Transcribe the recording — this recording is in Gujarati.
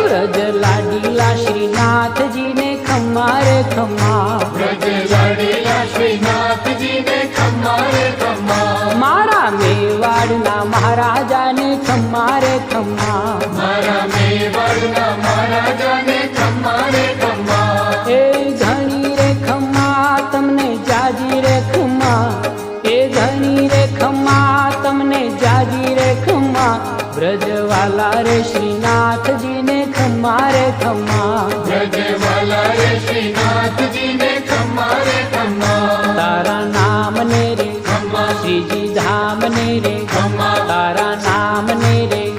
વ્રજ લાડીલા શ્રીનાથજી ને ખમ્મા રે ખમ્મા, વ્રજ લાડીલા શ્રીનાથજી ને ખમ્મા રે ખમ્મા, મારા મેવાડના મહારાજાને ખમ્મા રે ખમ્મા, મારા મેવાડના મહારાજાને ખમ્મા રે ખમ્મા, એ ઘણી રે ખમ્મા તમને જાજી રે ખમ્મા, એ ઘણી રે ખમ્મા તમને જાજી રે ખમ્મા, વ્રજવાલા રે શ્રીનાથજી ને ખમ્મા રે ખમ્મા, વ્રજવાલા રે શ્રીનાથજી ને ખમ્મા રે ખમ્મા, તારા નામ ને રે ખમ્મા, શ્રીજી ધામ ને રે ખમ્મા, તારા નામ ને રે